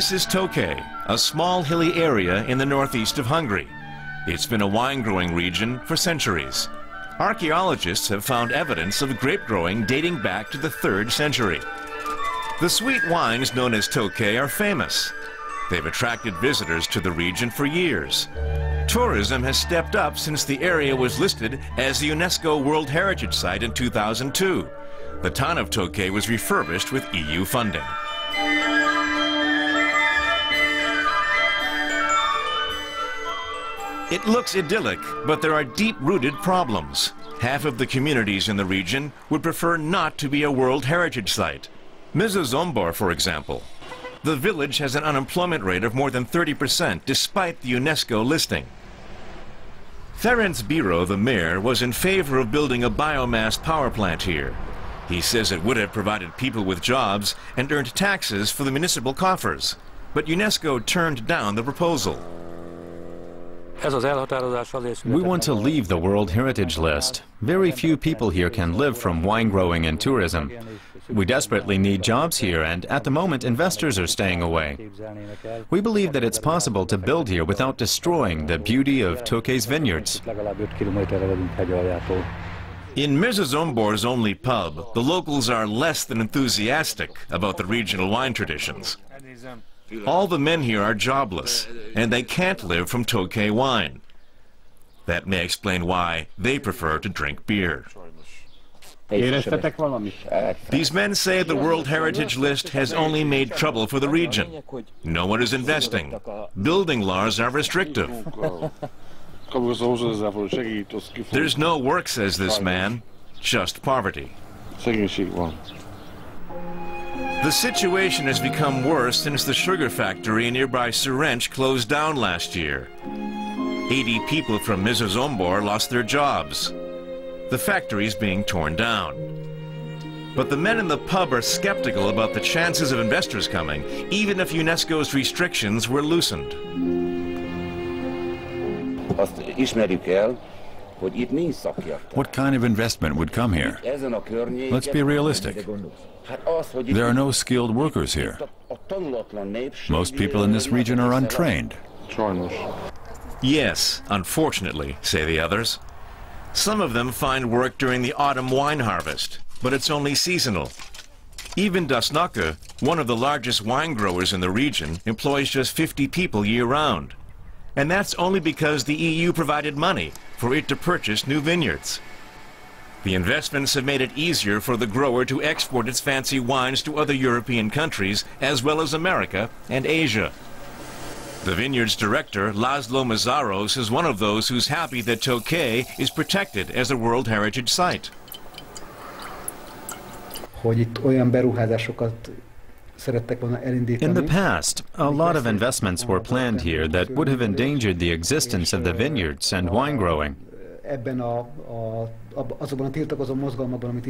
This is Tokaj, a small hilly area in the northeast of Hungary. It's been a wine-growing region for centuries. Archaeologists have found evidence of grape growing dating back to the 3rd century. The sweet wines known as Tokaj are famous. They've attracted visitors to the region for years. Tourism has stepped up since the area was listed as the UNESCO World Heritage Site in 2002. The town of Tokaj was refurbished with EU funding. It looks idyllic, but there are deep-rooted problems. Half of the communities in the region would prefer not to be a World Heritage Site. Mezömobor, for example. The village has an unemployment rate of more than 30% despite the UNESCO listing. Ferenc Biro, the mayor, was in favor of building a biomass power plant here. He says it would have provided people with jobs and earned taxes for the municipal coffers. But UNESCO turned down the proposal. We want to leave the World Heritage List. Very few people here can live from wine growing and tourism. We desperately need jobs here, and at the moment investors are staying away. We believe that it's possible to build here without destroying the beauty of Tokaj's vineyards. In Mezömbor's only pub, the locals are less than enthusiastic about the regional wine traditions. All the men here are jobless, and they can't live from Tokaj wine. That may explain why they prefer to drink beer. These men say the World Heritage List has only made trouble for the region. No one is investing. Building laws are restrictive. There's no work, says this man, just poverty. The situation has become worse since the sugar factory in nearby Serench closed down last year. 80 people from Mezömobor lost their jobs. The factory is being torn down. But the men in the pub are skeptical about the chances of investors coming, even if UNESCO's restrictions were loosened. What kind of investment would come here? Let's be realistic. There are no skilled workers here. Most people in this region are untrained. Yes, unfortunately, say the others. Some of them find work during the autumn wine harvest, but it's only seasonal. Even Dasnaka, one of the largest wine growers in the region, employs just 50 people year-round. And that's only because the EU provided money for it to purchase new vineyards. The investments have made it easier for the grower to export its fancy wines to other European countries, as well as America and Asia. The vineyard's director, Laszlo Mészáros, is one of those who's happy that Tokaj is protected as a World Heritage Site. In the past, a lot of investments were planned here that would have endangered the existence of the vineyards and wine growing.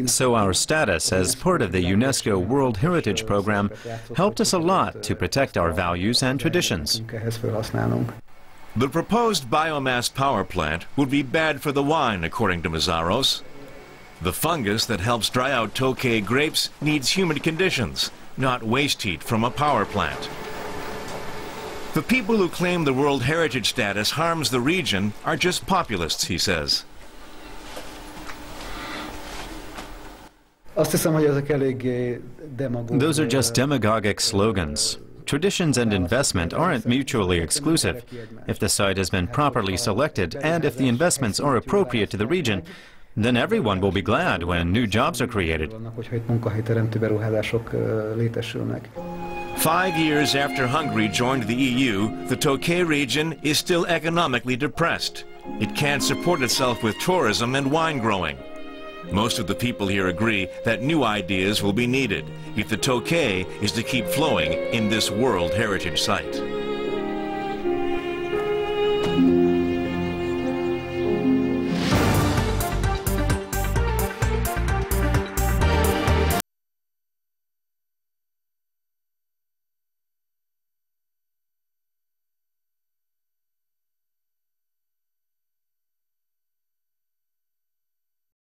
So our status as part of the UNESCO World Heritage Program helped us a lot to protect our values and traditions. The proposed biomass power plant would be bad for the wine, according to Mészáros. The fungus that helps dry out Tokaj grapes needs humid conditions, not waste heat from a power plant. The people who claim the World Heritage status harms the region are just populists, he says. Those are just demagogic slogans. Traditions and investment aren't mutually exclusive. If the site has been properly selected and if the investments are appropriate to the region, then everyone will be glad when new jobs are created. 5 years after Hungary joined the EU, the Tokaj region is still economically depressed. It can't support itself with tourism and wine growing. Most of the people here agree that new ideas will be needed if the Tokaj is to keep flowing in this World Heritage Site.